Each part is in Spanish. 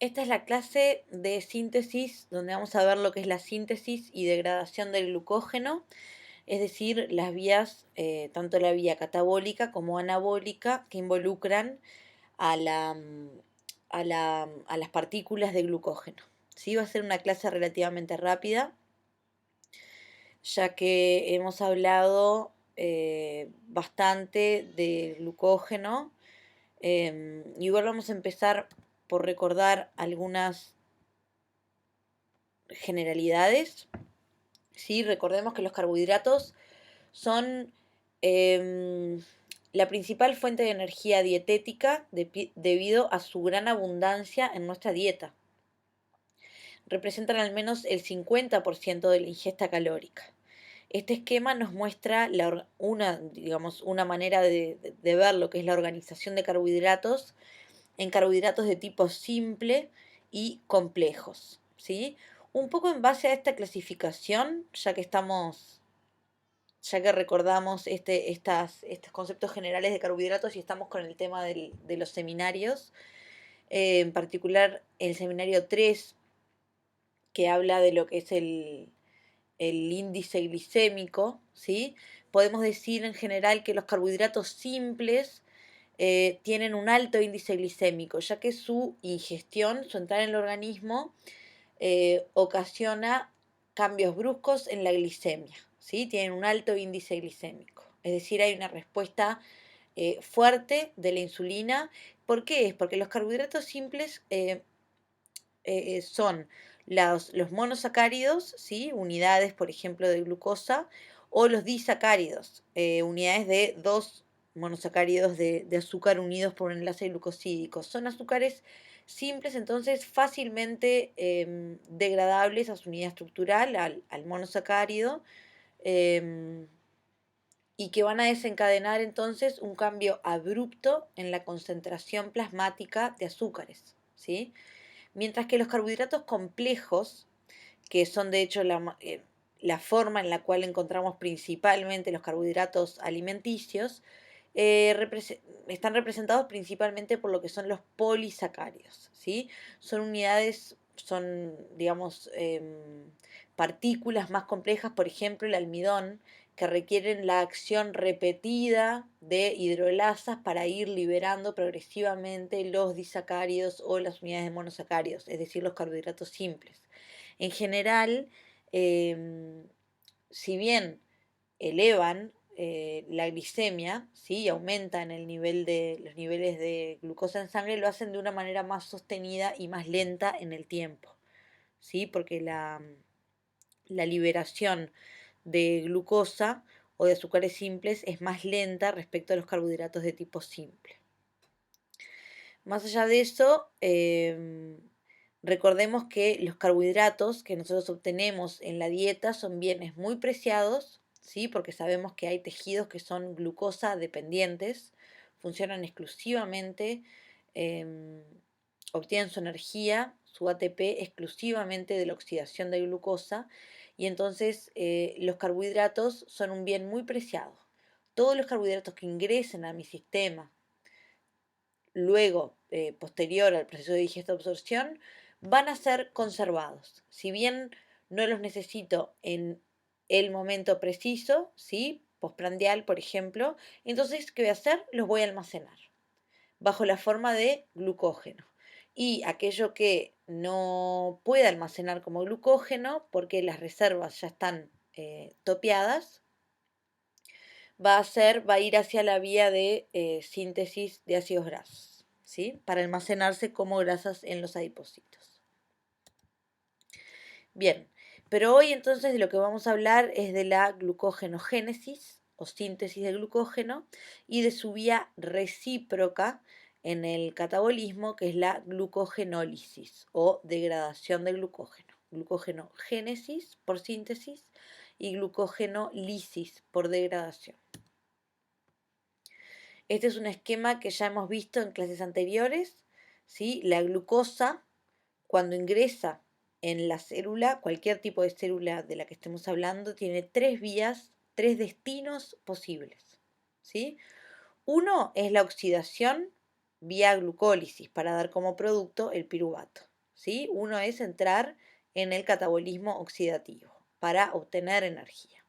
Esta es la clase de síntesis donde vamos a ver lo que es la síntesis y degradación del glucógeno, es decir, las vías, tanto la vía catabólica como anabólica, que involucran a, a las partículas de glucógeno. ¿Sí? Va a ser una clase relativamente rápida, ya que hemos hablado bastante de glucógeno. Igual vamos a empezar por recordar algunas generalidades. ¿Sí? Recordemos que los carbohidratos son la principal fuente de energía dietética debido a su gran abundancia en nuestra dieta. Representan al menos el 50% de la ingesta calórica. Este esquema nos muestra una manera de ver lo que es la organización de carbohidratos en carbohidratos de tipo simple y complejos, ¿sí? Un poco en base a esta clasificación, ya que recordamos estos conceptos generales de carbohidratos y estamos con el tema de los seminarios, en particular el seminario 3, que habla de lo que es el índice glicémico, ¿sí? Podemos decir en general que los carbohidratos simples tienen un alto índice glicémico, ya que su ingestión, su entrada en el organismo, ocasiona cambios bruscos en la glicemia, ¿sí? Tienen un alto índice glicémico, es decir, hay una respuesta fuerte de la insulina. ¿Por qué es? Porque los carbohidratos simples son los monosacáridos, ¿sí? Unidades, por ejemplo, de glucosa, o los disacáridos, unidades de dos monosacáridos de azúcar unidos por un enlace glucosídico. Son azúcares simples, entonces fácilmente degradables a su unidad estructural, al monosacárido, eh, y que van a desencadenar entonces un cambio abrupto en la concentración plasmática de azúcares, ¿sí? Mientras que los carbohidratos complejos, que son de hecho la forma en la cual encontramos principalmente los carbohidratos alimenticios, están representados principalmente por lo que son los polisacáridos, ¿sí? Son unidades, son, digamos, partículas más complejas, por ejemplo, el almidón, que requieren la acción repetida de hidrolasas para ir liberando progresivamente los disacáridos o las unidades de monosacáridos, es decir, los carbohidratos simples. En general, si bien elevan la glicemia, ¿sí? Y aumentan los niveles de glucosa en sangre, lo hacen de una manera más sostenida y más lenta en el tiempo, ¿sí? Porque la liberación de glucosa o de azúcares simples es más lenta respecto a los carbohidratos de tipo simple. Más allá de eso, recordemos que los carbohidratos que nosotros obtenemos en la dieta son bienes muy preciados, ¿sí? Porque sabemos que hay tejidos que son glucosa dependientes, funcionan exclusivamente, eh, obtienen su energía, su ATP exclusivamente de la oxidación de glucosa, y entonces los carbohidratos son un bien muy preciado. Todos los carbohidratos que ingresen a mi sistema luego, posterior al proceso de digesta-absorción, van a ser conservados. Si bien no los necesito en el momento preciso, ¿sí? Postprandial, por ejemplo, entonces, ¿qué voy a hacer? Los voy a almacenar bajo la forma de glucógeno. Y aquello que no pueda almacenar como glucógeno, porque las reservas ya están topeadas, va a ir hacia la vía de síntesis de ácidos grasos, ¿sí? Para almacenarse como grasas en los adipocitos. Bien, pero hoy entonces de lo que vamos a hablar es de la glucogenogénesis o síntesis de glucógeno y de su vía recíproca en el catabolismo, que es la glucogenólisis o degradación de glucógeno. Glucogenogénesis por síntesis y glucogenólisis por degradación. Este es un esquema que ya hemos visto en clases anteriores, ¿sí? La glucosa, cuando ingresa en la célula, cualquier tipo de célula de la que estemos hablando, tiene tres vías, tres destinos posibles, ¿sí? Uno es la oxidación vía glucólisis para dar como producto el piruvato. ¿sí? Uno es entrar en el catabolismo oxidativo para obtener energía.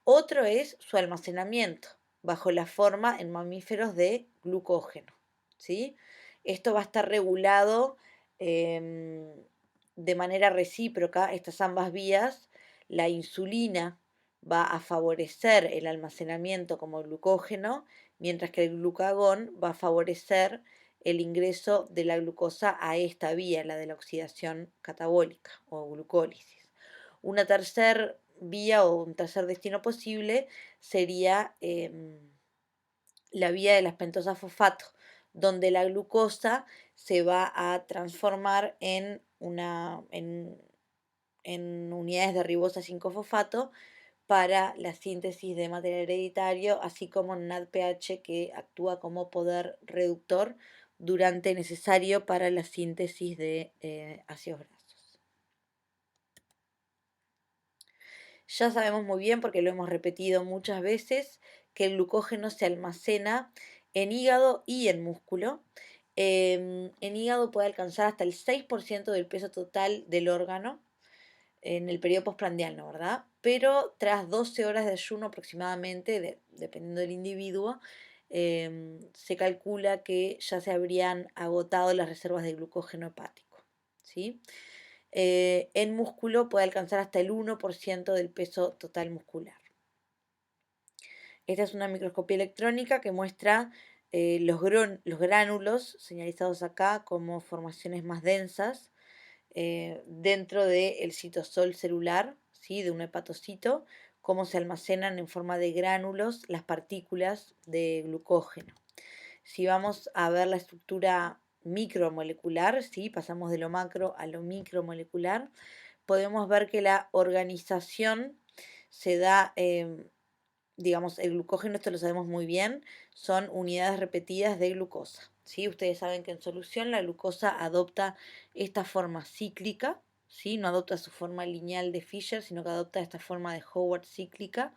Otro es su almacenamiento bajo la forma en mamíferos de glucógeno, ¿sí? Esto va a estar regulado de manera recíproca, estas ambas vías. La insulina va a favorecer el almacenamiento como glucógeno, mientras que el glucagón va a favorecer el ingreso de la glucosa a esta vía, la de la oxidación catabólica o glucólisis. Una tercera vía o un tercer destino posible sería la vía de las pentosas fosfato, donde la glucosa se va a transformar en unidades de ribosa 5-fosfato para la síntesis de material hereditario, así como NADPH, que actúa como poder reductor durante necesario para la síntesis de ácidos grasos. Ya sabemos muy bien, porque lo hemos repetido muchas veces, que el glucógeno se almacena en hígado y en músculo. En hígado puede alcanzar hasta el 6% del peso total del órgano en el periodo postprandial, ¿no? ¿Verdad? Pero tras 12 horas de ayuno aproximadamente, dependiendo del individuo, se calcula que ya se habrían agotado las reservas de glucógeno hepático, ¿sí? En músculo puede alcanzar hasta el 1% del peso total muscular. Esta es una microscopía electrónica que muestra los gránulos, señalizados acá como formaciones más densas, dentro del citosol celular, ¿sí? De un hepatocito, cómo se almacenan en forma de gránulos las partículas de glucógeno. Si vamos a ver la estructura micromolecular, ¿sí? Pasamos de lo macro a lo micromolecular, podemos ver que la organización se da, digamos, el glucógeno, esto lo sabemos muy bien, son unidades repetidas de glucosa, ¿sí? Ustedes saben que en solución la glucosa adopta esta forma cíclica, ¿sí? No adopta su forma lineal de Fischer, sino que adopta esta forma de Howard cíclica,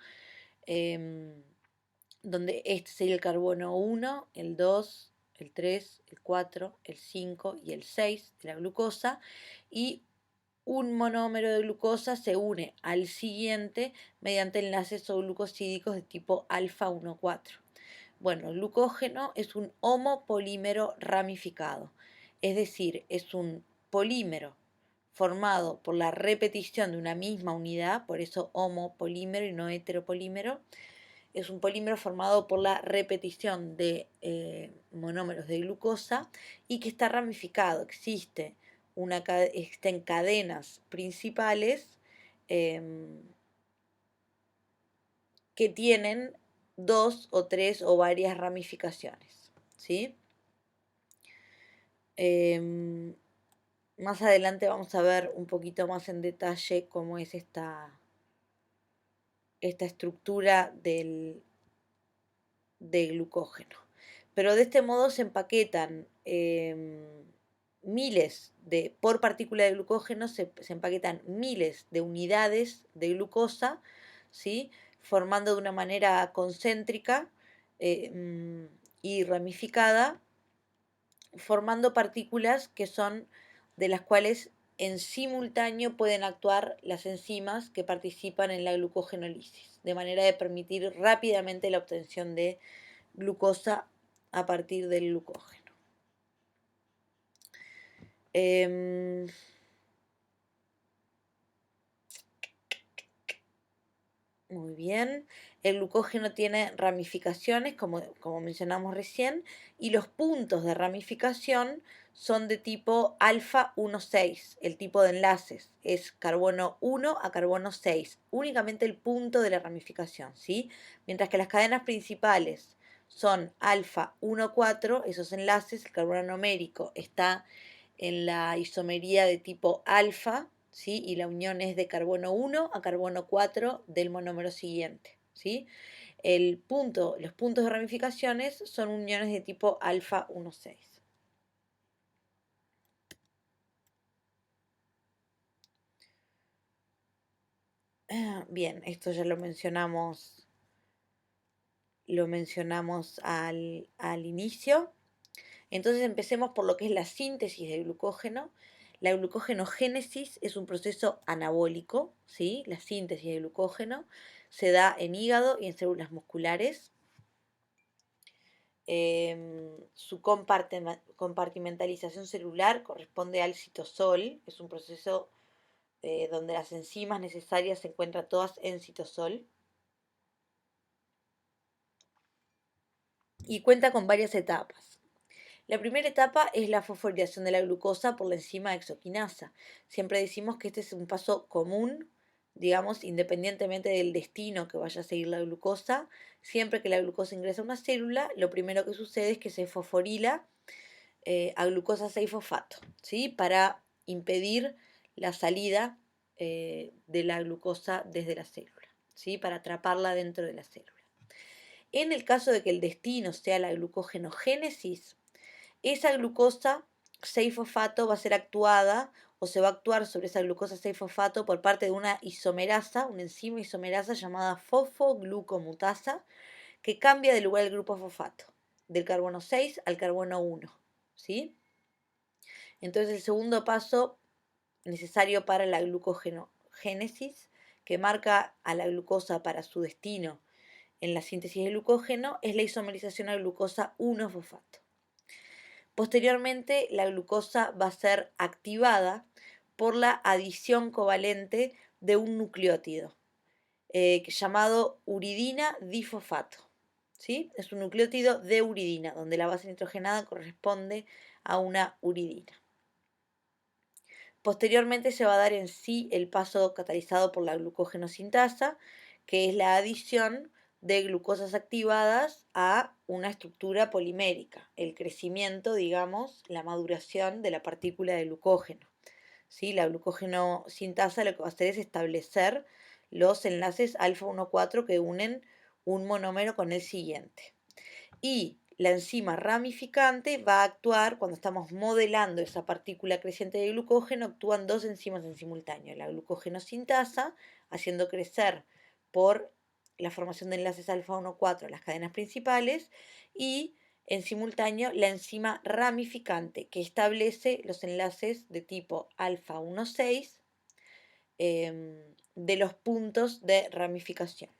donde este sería el carbono 1, el 2, el 3, el 4, el 5 y el 6 de la glucosa, y un monómero de glucosa se une al siguiente mediante enlaces glucosídicos de tipo alfa 1,4. Bueno, el glucógeno es un homopolímero ramificado, es decir, es un polímero formado por la repetición de una misma unidad, por eso homopolímero y no heteropolímero. Es un polímero formado por la repetición de monómeros de glucosa y que está ramificado. Existen cadenas principales que tienen 2 o 3 o varias ramificaciones, ¿sí? Más adelante vamos a ver un poquito más en detalle cómo es esta estructura del glucógeno. Pero de este modo se empaquetan por partícula de glucógeno, se empaquetan miles de unidades de glucosa, ¿sí? Formando de una manera concéntrica y ramificada, formando partículas que son de las cuales en simultáneo pueden actuar las enzimas que participan en la glucogenólisis, de manera de permitir rápidamente la obtención de glucosa a partir del glucógeno. Muy bien. El glucógeno tiene ramificaciones, como mencionamos recién, y los puntos de ramificación son de tipo alfa 1,6. El tipo de enlaces es carbono 1 a carbono 6, únicamente el punto de la ramificación, ¿sí? Mientras que las cadenas principales son alfa 1,4, esos enlaces, el carbono numérico está en la isomería de tipo alfa, ¿sí? Y la unión es de carbono 1 a carbono 4 del monómero siguiente, ¿sí? Los puntos de ramificaciones son uniones de tipo alfa 1,6. Bien, esto ya lo mencionamos al inicio. Entonces empecemos por lo que es la síntesis de glucógeno. La glucogenogénesis es un proceso anabólico, ¿sí? La síntesis de glucógeno se da en hígado y en células musculares. Su compartimentalización celular corresponde al citosol, es un proceso donde las enzimas necesarias se encuentran todas en citosol. Y cuenta con varias etapas. La primera etapa es la fosforilación de la glucosa por la enzima exoquinasa. Siempre decimos que este es un paso común, digamos, independientemente del destino que vaya a seguir la glucosa. Siempre que la glucosa ingresa a una célula, lo primero que sucede es que se fosforila a glucosa 6-fosfato, ¿sí? Para impedir la salida de la glucosa desde la célula, ¿sí? Para atraparla dentro de la célula. En el caso de que el destino sea la glucogenogénesis, esa glucosa 6-fosfato va a ser actuada o se va a actuar sobre esa glucosa 6-fosfato por parte de una isomerasa, una enzima isomerasa llamada fosfoglucomutasa, que cambia de lugar el grupo fosfato, del carbono 6 al carbono 1, ¿sí? Entonces el segundo paso necesario para la glucogenogénesis, que marca a la glucosa para su destino en la síntesis de glucógeno, es la isomerización a glucosa 1-fosfato. Posteriormente, la glucosa va a ser activada por la adición covalente de un nucleótido llamado uridina difosfato. ¿Sí? Es un nucleótido de uridina, donde la base nitrogenada corresponde a una uridina. Posteriormente se va a dar en sí el paso catalizado por la glucogenosintasa, que es la adición de glucosas activadas a una estructura polimérica, el crecimiento, digamos, la maduración de la partícula de glucógeno. ¿Sí? La glucogenosintasa lo que va a hacer es establecer los enlaces alfa-1,4 que unen un monómero con el siguiente. Y la enzima ramificante va a actuar cuando estamos modelando esa partícula creciente de glucógeno, actúan dos enzimas en simultáneo, la glucogenosintasa, haciendo crecer por la formación de enlaces alfa-1,4 las cadenas principales, y en simultáneo la enzima ramificante, que establece los enlaces de tipo alfa-1,6 de los puntos de ramificación.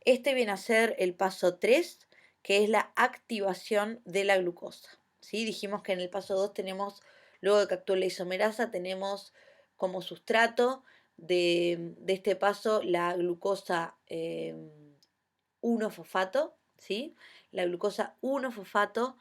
Este viene a ser el paso 3, que es la activación de la glucosa. ¿Sí? Dijimos que en el paso 2 tenemos, luego de que actúe la isomerasa, tenemos como sustrato de este paso la glucosa 1-fosfato. ¿Sí? La glucosa 1-fosfato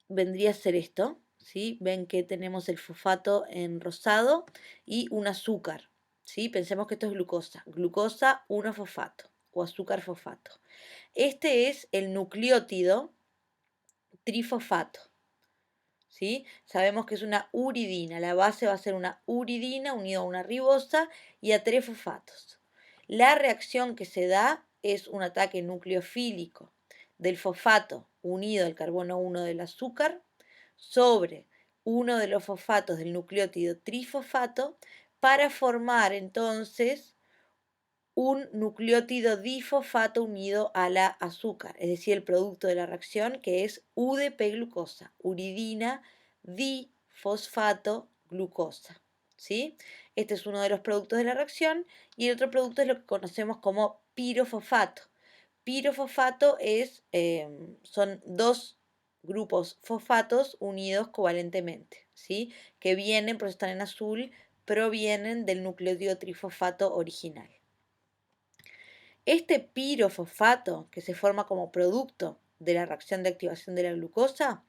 vendría a ser esto. ¿Sí? Ven que tenemos el fosfato en rosado y un azúcar. ¿Sí? Pensemos que esto es glucosa. Glucosa 1-fosfato o azúcar fosfato. Este es el nucleótido trifosfato. ¿Sí? Sabemos que es una uridina. La base va a ser una uridina unida a una ribosa y a 3 fosfatos. La reacción que se da es un ataque nucleofílico del fosfato unido al carbono 1 del azúcar sobre uno de los fosfatos del nucleótido trifosfato para formar entonces un nucleótido difosfato unido a la azúcar, es decir, el producto de la reacción que es UDP-glucosa, uridina difosfato glucosa. ¿Sí? Este es uno de los productos de la reacción y el otro producto es lo que conocemos como pirofosfato. Pirofosfato son dos grupos fosfatos unidos covalentemente, ¿sí? Que vienen, por eso están en azul, provienen del nucleótido trifosfato original. Este pirofosfato, que se forma como producto de la reacción de activación de la glucosa,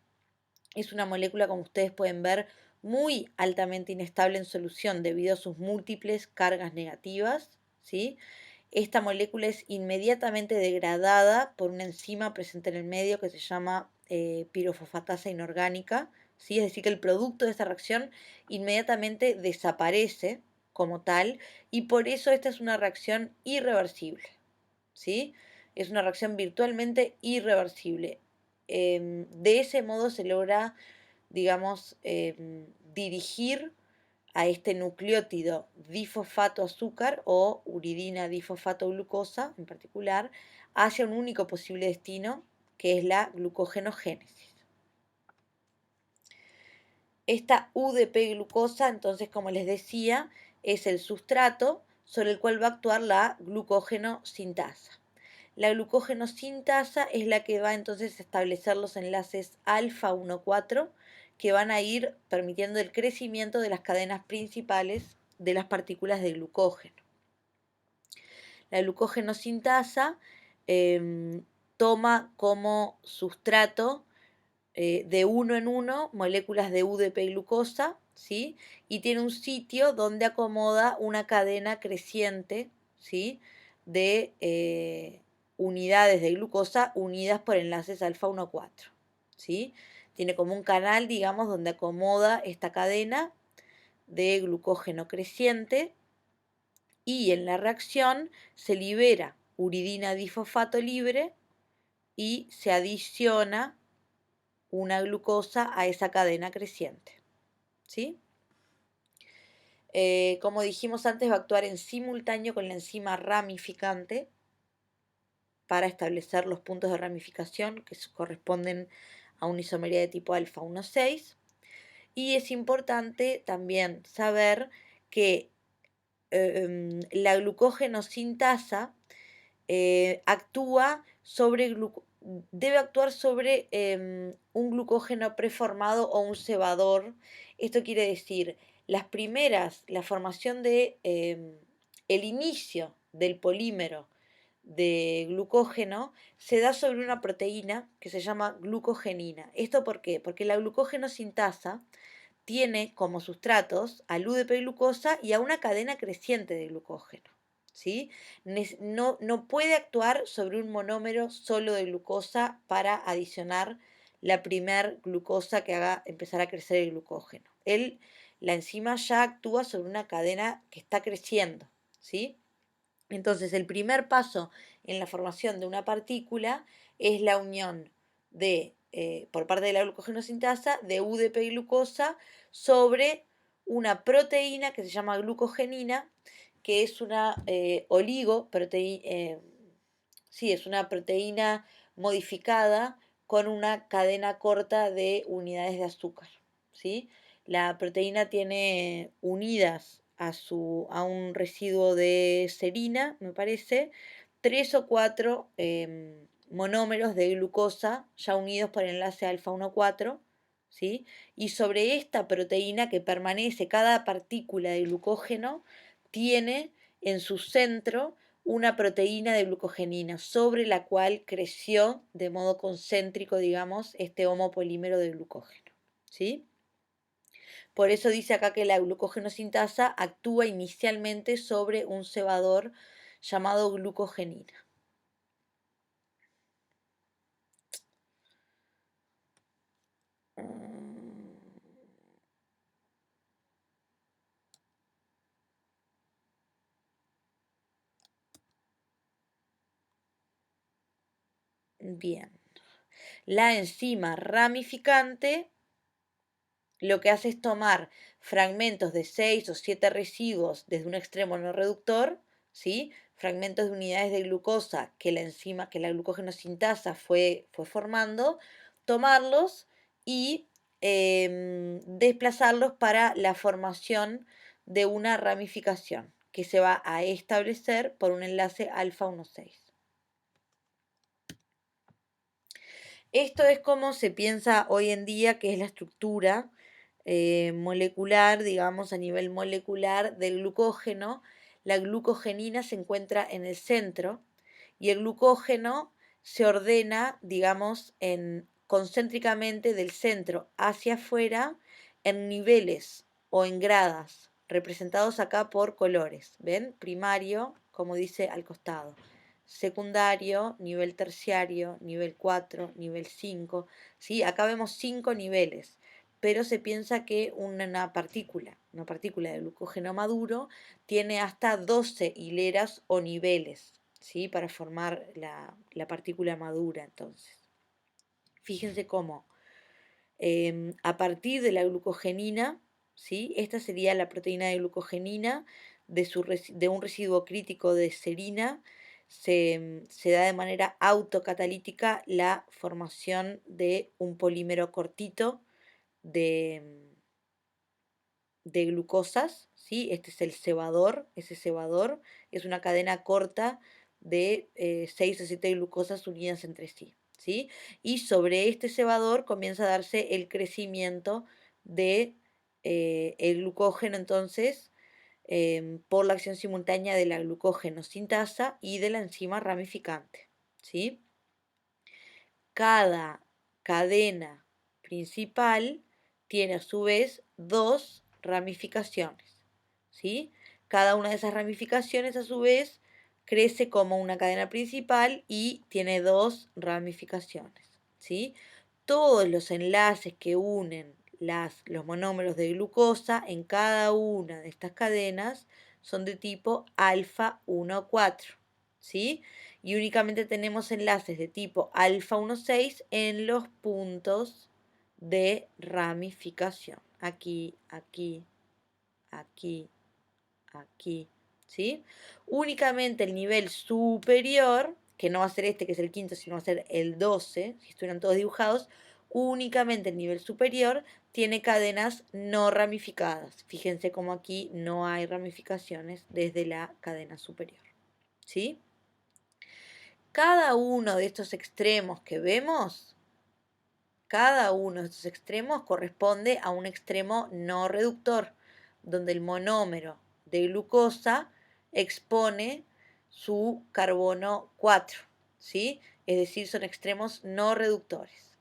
es una molécula, como ustedes pueden ver, muy altamente inestable en solución debido a sus múltiples cargas negativas, ¿sí? Esta molécula es inmediatamente degradada por una enzima presente en el medio que se llama pirofosfatasa inorgánica, ¿sí? Es decir, que el producto de esta reacción inmediatamente desaparece como tal y por eso esta es una reacción irreversible. ¿Sí? Es una reacción virtualmente irreversible. De ese modo se logra, digamos, dirigir a este nucleótido difosfato azúcar o uridina difosfato glucosa en particular hacia un único posible destino que es la glucogenogénesis. Esta UDP-glucosa, entonces, como les decía, es el sustrato sobre el cual va a actuar la glucógeno sintasa. La glucógeno sintasa es la que va entonces a establecer los enlaces alfa 1,4 que van a ir permitiendo el crecimiento de las cadenas principales de las partículas de glucógeno. La glucógeno sintasa toma como sustrato de uno en uno moléculas de UDP glucosa, ¿sí? Y tiene un sitio donde acomoda una cadena creciente, ¿sí? De unidades de glucosa unidas por enlaces alfa 1,4, ¿sí? Tiene como un canal, digamos, donde acomoda esta cadena de glucógeno creciente y en la reacción se libera uridina difosfato libre y se adiciona una glucosa a esa cadena creciente, ¿sí? Como dijimos antes, va a actuar en simultáneo con la enzima ramificante para establecer los puntos de ramificación que corresponden a una isomería de tipo alfa 1,6. Y es importante también saber que la glucógeno sintasa debe actuar sobre un glucógeno preformado o un cebador. Esto quiere decir, la formación de el inicio del polímero de glucógeno se da sobre una proteína que se llama glucogenina. ¿Esto por qué? Porque la glucógeno sintasa tiene como sustratos al UDP-glucosa y a una cadena creciente de glucógeno, ¿sí? No puede actuar sobre un monómero solo de glucosa para adicionar la primer glucosa que haga empezar a crecer el glucógeno. La enzima ya actúa sobre una cadena que está creciendo, ¿sí? Entonces, el primer paso en la formación de una partícula es la unión por parte de la glucogenosintasa de UDP-glucosa sobre una proteína que se llama glucogenina, que es una es una proteína modificada con una cadena corta de unidades de azúcar, ¿sí? La proteína tiene unidas a un residuo de serina, me parece, 3 o 4 monómeros de glucosa ya unidos por enlace alfa 1,4, ¿sí? Y sobre esta proteína que permanece, cada partícula de glucógeno tiene en su centro una proteína de glucogenina sobre la cual creció de modo concéntrico, digamos, este homopolímero de glucógeno, ¿sí? Por eso dice acá que la glucogenosintasa actúa inicialmente sobre un cebador llamado glucogenina. Bien. La enzima ramificante lo que hace es tomar fragmentos de 6 o 7 residuos desde un extremo no reductor, ¿sí? Fragmentos de unidades de glucosa que la glucogenosintasa fue formando, tomarlos y desplazarlos para la formación de una ramificación que se va a establecer por un enlace alfa 1,6. Esto es como se piensa hoy en día que es la estructura molecular, digamos, a nivel molecular del glucógeno. La glucogenina se encuentra en el centro y el glucógeno se ordena, digamos, concéntricamente del centro hacia afuera en niveles o en gradas, representados acá por colores. ¿Ven? Primario, como dice al costado. Secundario, nivel terciario, nivel 4, nivel 5. ¿Sí? Acá vemos 5 niveles, pero se piensa que una partícula de glucógeno maduro, tiene hasta 12 hileras o niveles, ¿sí? Para formar la partícula madura. Entonces, fíjense cómo a partir de la glucogenina, ¿sí? Esta sería la proteína de glucogenina de un residuo crítico de serina, se da de manera autocatalítica la formación de un polímero cortito de de glucosas, ¿sí? Este es el cebador, ese cebador es una cadena corta de 6 o 7 glucosas unidas entre sí, ¿sí? Y sobre este cebador comienza a darse el crecimiento de el glucógeno, entonces, por la acción simultánea de la glucógeno sintasa y de la enzima ramificante, ¿sí? Cada cadena principal tiene a su vez dos ramificaciones, ¿sí? Cada una de esas ramificaciones a su vez crece como una cadena principal y tiene dos ramificaciones, ¿sí? Todos los enlaces que unen los monómeros de glucosa en cada una de estas cadenas son de tipo alfa 1 4, ¿sí? Y únicamente tenemos enlaces de tipo alfa 1,6 en los puntos de ramificación. Aquí, aquí, aquí, aquí, ¿sí? Únicamente el nivel superior, que no va a ser este que es el quinto, sino va a ser el 12, si estuvieran todos dibujados, únicamente el nivel superior tiene cadenas no ramificadas. Fíjense cómo aquí no hay ramificaciones desde la cadena superior, ¿sí? Cada uno de estos extremos que vemos, cada uno de estos extremos corresponde a un extremo no reductor, donde el monómero de glucosa expone su carbono 4, ¿sí? Es decir, son extremos no reductores.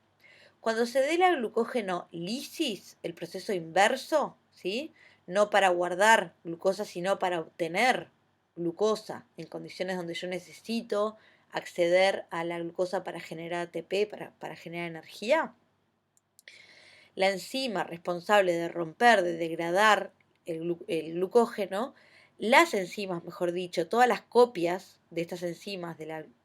Cuando se dé la glucógeno-lisis, el proceso inverso, ¿sí? No para guardar glucosa, sino para obtener glucosa en condiciones donde yo necesito acceder a la glucosa para generar ATP, para generar energía. La enzima responsable de romper, de degradar el glucógeno, las enzimas, mejor dicho, todas las copias de estas enzimas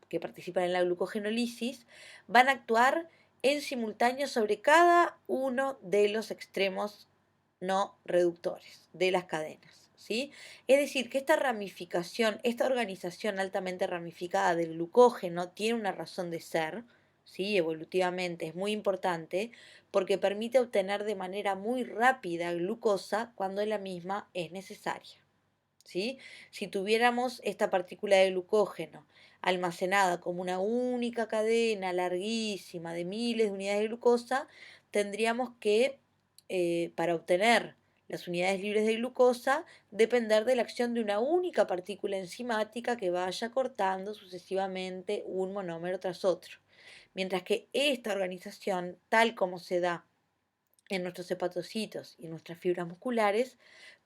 que participan en la glucogenolisis, van a actuar en simultáneo sobre cada uno de los extremos no reductores de las cadenas, ¿sí? Es decir, que esta ramificación, esta organización altamente ramificada del glucógeno tiene una razón de ser, ¿sí? Evolutivamente es muy importante porque permite obtener de manera muy rápida glucosa cuando la misma es necesaria, ¿sí? Si tuviéramos esta partícula de glucógeno almacenada como una única cadena larguísima de miles de unidades de glucosa, tendríamos que, para obtener las unidades libres de glucosa, depender de la acción de una única partícula enzimática que vaya cortando sucesivamente un monómero tras otro. Mientras que esta organización, tal como se da en nuestros hepatocitos y nuestras fibras musculares,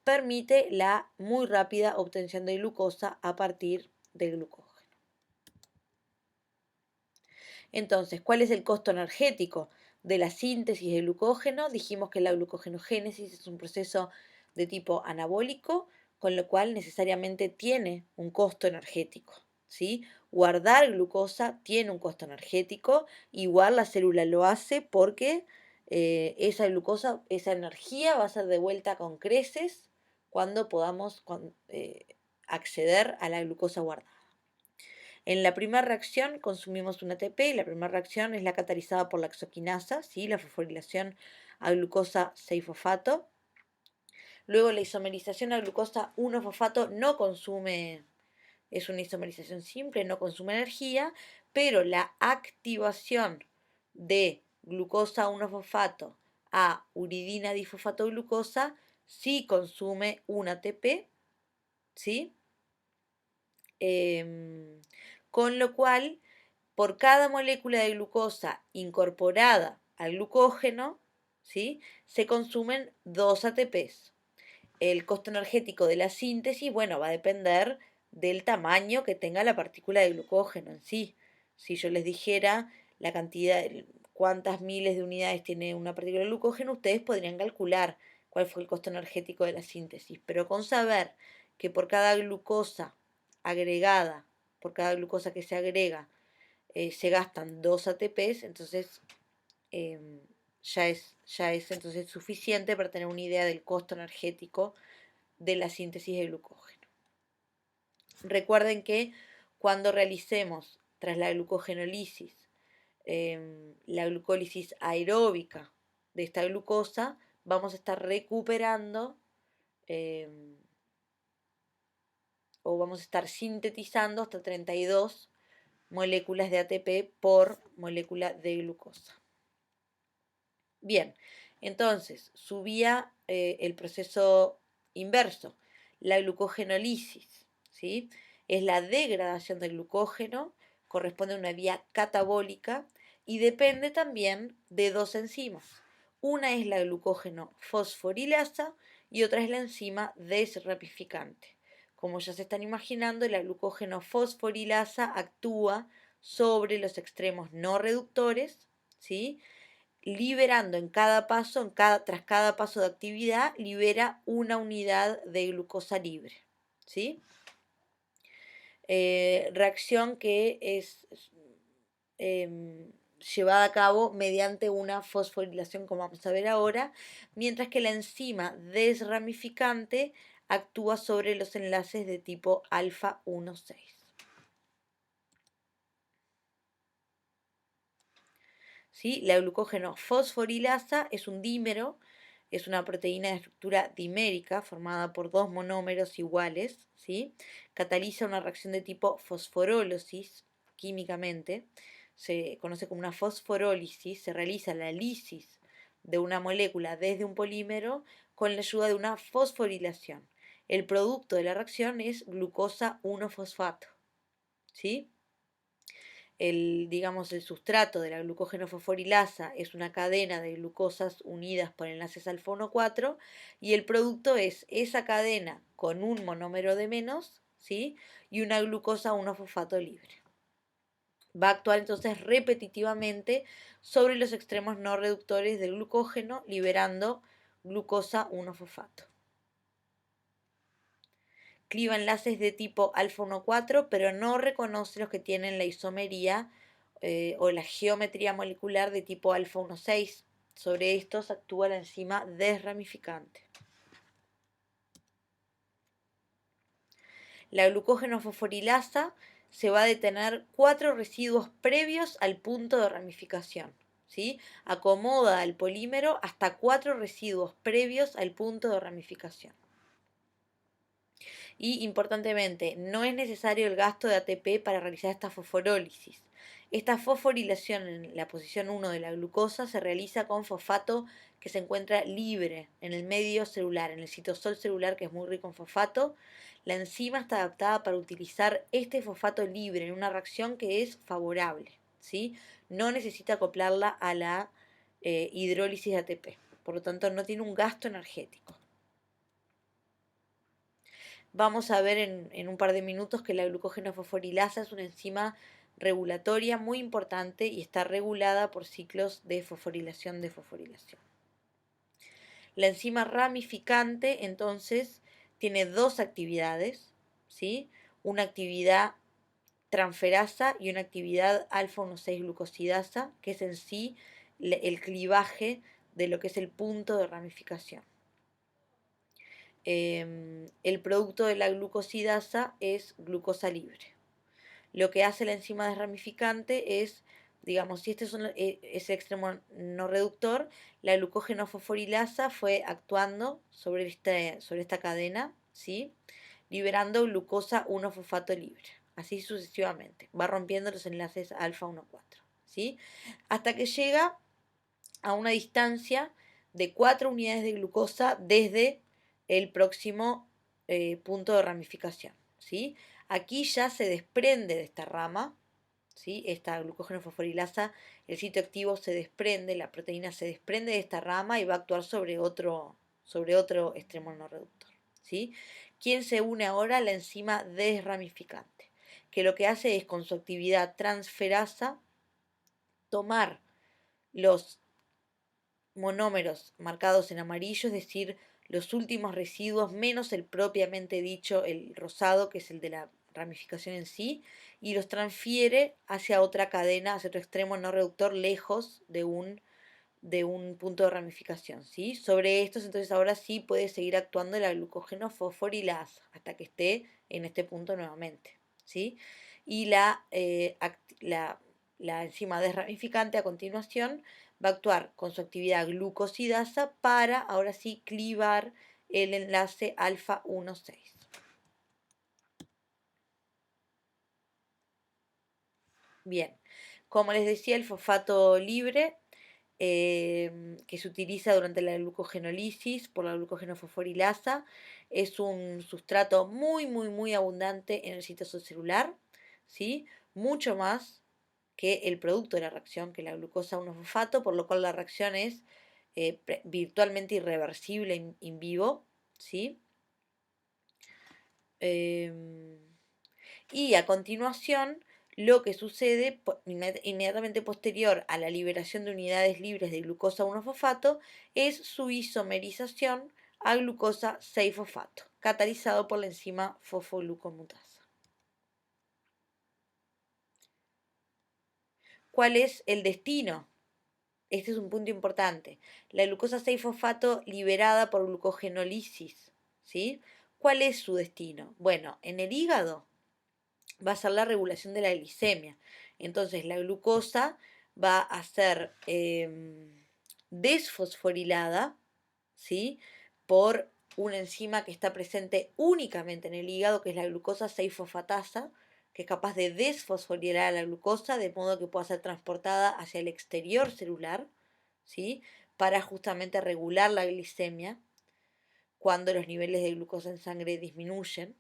permite la muy rápida obtención de glucosa a partir del glucógeno. Entonces, ¿cuál es el costo energético de la síntesis de glucógeno? Dijimos que la glucogenogénesis es un proceso de tipo anabólico, con lo cual necesariamente tiene un costo energético, ¿sí? Guardar glucosa tiene un costo energético, igual la célula lo hace porque esa glucosa, esa energía va a ser devuelta con creces cuando podamos acceder a la glucosa guardada. En la primera reacción consumimos un ATP, la primera reacción es la catalizada por la exoquinasa, ¿sí? La fosforilación a glucosa 6-fosfato. Luego la isomerización a glucosa 1-fosfato no consume, es una isomerización simple, no consume energía, pero la activación de glucosa 1-fosfato a uridina difosfato glucosa sí consume un ATP, ¿sí? Con lo cual, por cada molécula de glucosa incorporada al glucógeno, ¿sí? Se consumen 2 ATPs. El costo energético de la síntesis, bueno, va a depender del tamaño que tenga la partícula de glucógeno en sí. Si yo les dijera la cantidad, cuántas miles de unidades tiene una partícula de glucógeno, ustedes podrían calcular cuál fue el costo energético de la síntesis. Pero con saber que por cada glucosa agregada, por cada glucosa que se agrega, se gastan 2 ATPs, entonces ya es entonces suficiente para tener una idea del costo energético de la síntesis de glucógeno. Recuerden que cuando realicemos tras la glucogenolisis la glucólisis aeróbica de esta glucosa, vamos a estar recuperando o vamos a estar sintetizando hasta 32 moléculas de ATP por molécula de glucosa. Bien, entonces subía el proceso inverso, la glucogenólisis, ¿sí? Es la degradación del glucógeno, corresponde a una vía catabólica y depende también de dos enzimas. Una es la glucógeno fosforilasa y otra es la enzima desramificante. Como ya se están imaginando, la glucógeno fosforilasa actúa sobre los extremos no reductores, ¿sí? Liberando en cada paso, tras cada paso de actividad, libera una unidad de glucosa libre, ¿sí? Reacción que es llevada a cabo mediante una fosforilación, como vamos a ver ahora, mientras que la enzima desramificante actúa sobre los enlaces de tipo alfa 1,6. ¿Sí? La glucógeno fosforilasa es un dímero, es una proteína de estructura dimérica formada por dos monómeros iguales, ¿sí? Cataliza una reacción de tipo fosforólisis químicamente, se conoce como una fosforólisis, se realiza la lisis de una molécula desde un polímero con la ayuda de una fosforilación. El producto de la reacción es glucosa 1-fosfato, ¿sí? Digamos, el sustrato de la glucógeno fosforilasa es una cadena de glucosas unidas por enlaces alfa 1,4 y el producto es esa cadena con un monómero de menos, ¿sí? Y una glucosa 1-fosfato libre. Va a actuar entonces repetitivamente sobre los extremos no reductores del glucógeno, liberando glucosa 1-fosfato. Cliva enlaces de tipo alfa 1,4, pero no reconoce los que tienen la isomería o la geometría molecular de tipo alfa 1,6. Sobre estos actúa la enzima desramificante. La glucógeno fosforilasa se va a detener 4 residuos previos al punto de ramificación, ¿sí? Acomoda al polímero hasta 4 residuos previos al punto de ramificación. Y importantemente, no es necesario el gasto de ATP para realizar esta fosforólisis. Esta fosforilación en la posición 1 de la glucosa se realiza con fosfato que se encuentra libre en el medio celular, en el citosol celular que es muy rico en fosfato. La enzima está adaptada para utilizar este fosfato libre en una reacción que es favorable, ¿sí? No necesita acoplarla a la hidrólisis de ATP, por lo tanto no tiene un gasto energético. Vamos a ver en un par de minutos que la glucógeno fosforilasa es una enzima regulatoria muy importante y está regulada por ciclos de fosforilación. La enzima ramificante entonces tiene dos actividades, ¿sí? Una actividad transferasa y una actividad alfa 1,6 glucosidasa, que es en sí el clivaje de lo que es el punto de ramificación. El producto de la glucosidasa es glucosa libre. Lo que hace la enzima desramificante es, digamos, si este es el extremo no reductor, la glucógeno fosforilasa fue actuando sobre esta cadena, ¿sí? Liberando glucosa 1-fosfato libre, así sucesivamente. Va rompiendo los enlaces alfa 1,4, ¿sí? Hasta que llega a una distancia de 4 unidades de glucosa desde el próximo punto de ramificación, ¿sí? Aquí ya se desprende de esta rama, ¿sí? Esta glucógeno fosforilasa, el sitio activo se desprende, la proteína se desprende de esta rama y va a actuar sobre otro extremo no reductor, ¿sí? ¿Quién se une ahora? La enzima desramificante, que lo que hace es con su actividad transferasa tomar los monómeros marcados en amarillo, es decir, los últimos residuos menos el propiamente dicho, el rosado, que es el de la ramificación en sí, y los transfiere hacia otra cadena, hacia otro extremo no reductor, lejos de un punto de ramificación, ¿sí? Sobre estos, entonces ahora sí puede seguir actuando la glucógeno fosforilasa hasta que esté en este punto nuevamente, ¿sí? Y la enzima desramificante a continuación va a actuar con su actividad glucosidasa para ahora sí clivar el enlace alfa 1,6. Bien, como les decía, el fosfato libre que se utiliza durante la glucogenólisis por la glucogenofosforilasa es un sustrato muy abundante en el citosol celular, ¿sí? Mucho más que el producto de la reacción, que la glucosa 1-fosfato, por lo cual la reacción es virtualmente irreversible in vivo, ¿sí? Y a continuación, lo que sucede inmediatamente posterior a la liberación de unidades libres de glucosa 1-fosfato es su isomerización a glucosa 6-fosfato, catalizado por la enzima fosfoglucomutasa. ¿Cuál es el destino? Este es un punto importante. La glucosa 6-fosfato liberada por glucogenólisis, ¿sí? ¿Cuál es su destino? Bueno, en el hígado va a ser la regulación de la glicemia. Entonces la glucosa va a ser desfosforilada, ¿sí? Por una enzima que está presente únicamente en el hígado, que es la glucosa 6-fosfatasa, que es capaz de desfosforilar la glucosa de modo que pueda ser transportada hacia el exterior celular, ¿sí? Para justamente regular la glicemia cuando los niveles de glucosa en sangre disminuyen.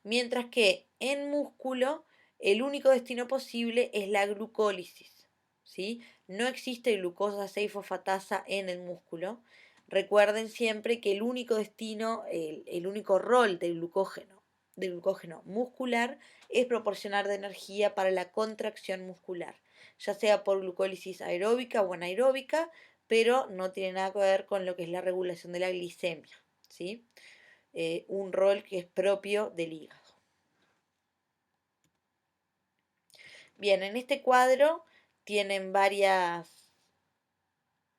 Mientras que en músculo el único destino posible es la glucólisis, ¿sí? No existe glucosa 6-fosfatasa en el músculo. Recuerden siempre que el único destino, el único rol del glucógeno muscular es proporcionar de energía para la contracción muscular, ya sea por glucólisis aeróbica o anaeróbica, pero no tiene nada que ver con lo que es la regulación de la glicemia, ¿sí? Un rol que es propio del hígado. Bien, en este cuadro tienen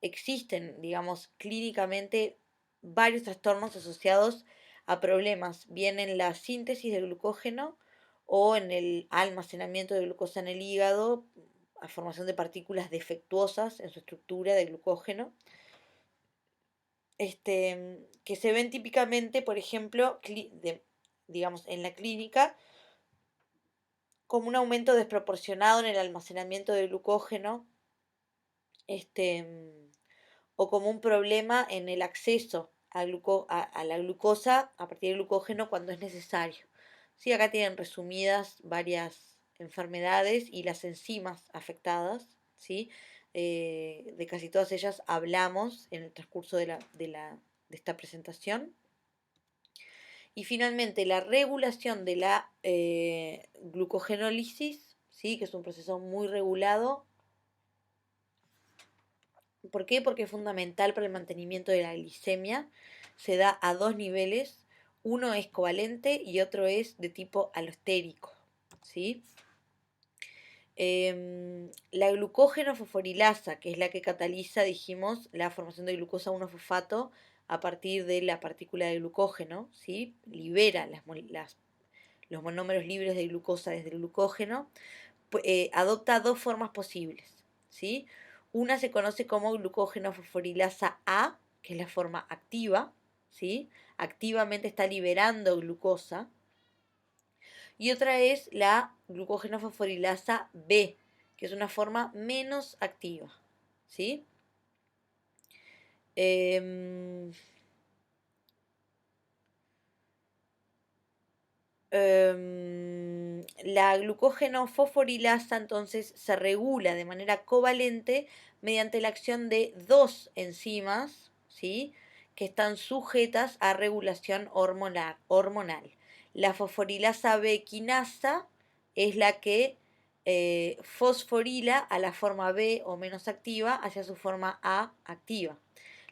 existen, digamos, clínicamente varios trastornos asociados a problemas, bien en la síntesis de glucógeno o en el almacenamiento de glucosa en el hígado, a formación de partículas defectuosas en su estructura de glucógeno, que se ven típicamente, por ejemplo, digamos, en la clínica, como un aumento desproporcionado en el almacenamiento de glucógeno, o como un problema en el acceso a la glucosa a partir del glucógeno cuando es necesario. Sí, acá tienen resumidas varias enfermedades y las enzimas afectadas, ¿sí? De casi todas ellas hablamos en el transcurso de esta presentación. Y finalmente, la regulación de la glucogenólisis, ¿sí? Que es un proceso muy regulado. ¿Por qué? Porque es fundamental para el mantenimiento de la glicemia. Se da a dos niveles. Uno es covalente y otro es de tipo alostérico, ¿sí? La glucógeno fosforilasa, que es la que cataliza, dijimos, la formación de glucosa 1-fosfato a partir de la partícula de glucógeno, ¿sí? Libera los monómeros libres de glucosa desde el glucógeno, adopta dos formas posibles, ¿sí? Una se conoce como glucógeno fosforilasa A, que es la forma activa, ¿sí? Activamente está liberando glucosa. Y otra es la glucógeno fosforilasa B, que es una forma menos activa, ¿sí? La glucógeno fosforilasa entonces se regula de manera covalente mediante la acción de dos enzimas, ¿sí? Que están sujetas a regulación hormonal. La fosforilasa B quinasa es la que fosforila a la forma B o menos activa hacia su forma A activa.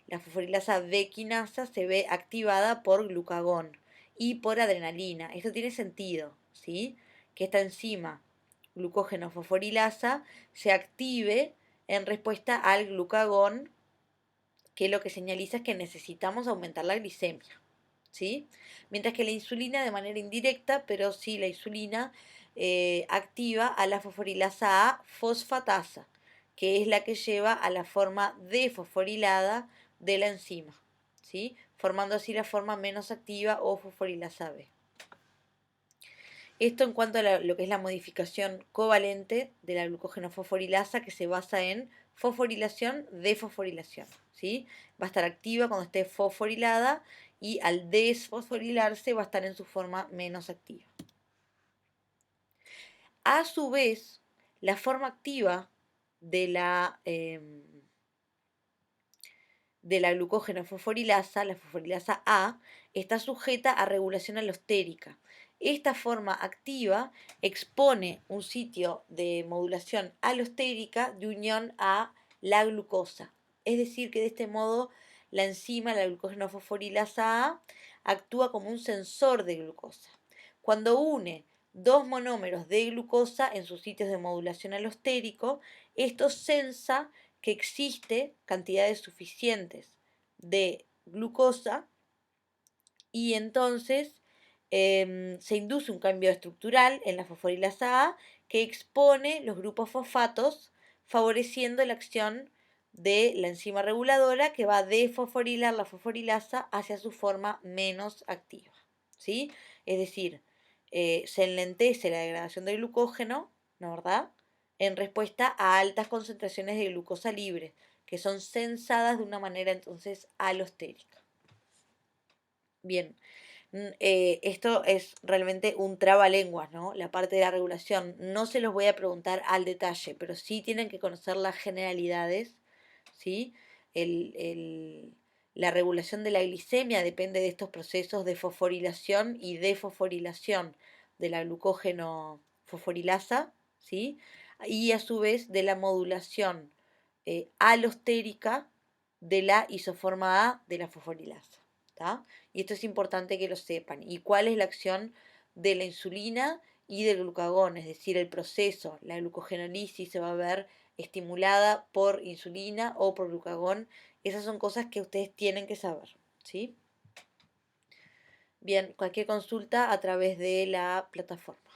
La fosforilasa B quinasa se ve activada por glucagón y por adrenalina. Esto tiene sentido, ¿sí? Que esta enzima glucógeno fosforilasa se active en respuesta al glucagón, que lo que señaliza es que necesitamos aumentar la glicemia, ¿sí? Mientras que la insulina de manera indirecta, pero sí la insulina activa a la fosforilasa A fosfatasa, que es la que lleva a la forma desfosforilada de la enzima, ¿sí? formando así la forma menos activa o fosforilasa B. Esto en cuanto a lo que es la modificación covalente de la glucógeno fosforilasa, que se basa en fosforilación, desfosforilación, ¿sí? Va a estar activa cuando esté fosforilada y al desfosforilarse va a estar en su forma menos activa. A su vez, la forma activa de la glucógeno fosforilasa, la fosforilasa A, está sujeta a regulación alostérica. Esta forma activa expone un sitio de modulación alostérica de unión a la glucosa. Es decir, que de este modo la enzima, la glucógeno fosforilasa A, actúa como un sensor de glucosa. Cuando une dos monómeros de glucosa en sus sitios de modulación alostérico, esto sensa que existe cantidades suficientes de glucosa y entonces se induce un cambio estructural en la fosforilasa A que expone los grupos fosfatos, favoreciendo la acción de la enzima reguladora que va a desfosforilar la fosforilasa hacia su forma menos activa, ¿sí? Es decir, se enlentece la degradación del glucógeno, ¿no verdad?, en respuesta a altas concentraciones de glucosa libre, que son sensadas de una manera entonces alostérica. Bien, esto es realmente un trabalenguas, ¿no? La parte de la regulación. No se los voy a preguntar al detalle, pero sí tienen que conocer las generalidades, ¿sí? La regulación de la glicemia depende de estos procesos de fosforilación y desfosforilación de la glucógeno fosforilasa, ¿sí? Y a su vez de la modulación alostérica de la isoforma A de la fosforilasa, ¿tá? Y esto es importante que lo sepan. ¿Y cuál es la acción de la insulina y del glucagón? Es decir, el proceso, la glucogenólisis se va a ver estimulada por insulina o por glucagón. Esas son cosas que ustedes tienen que saber, ¿sí? Bien, cualquier consulta a través de la plataforma.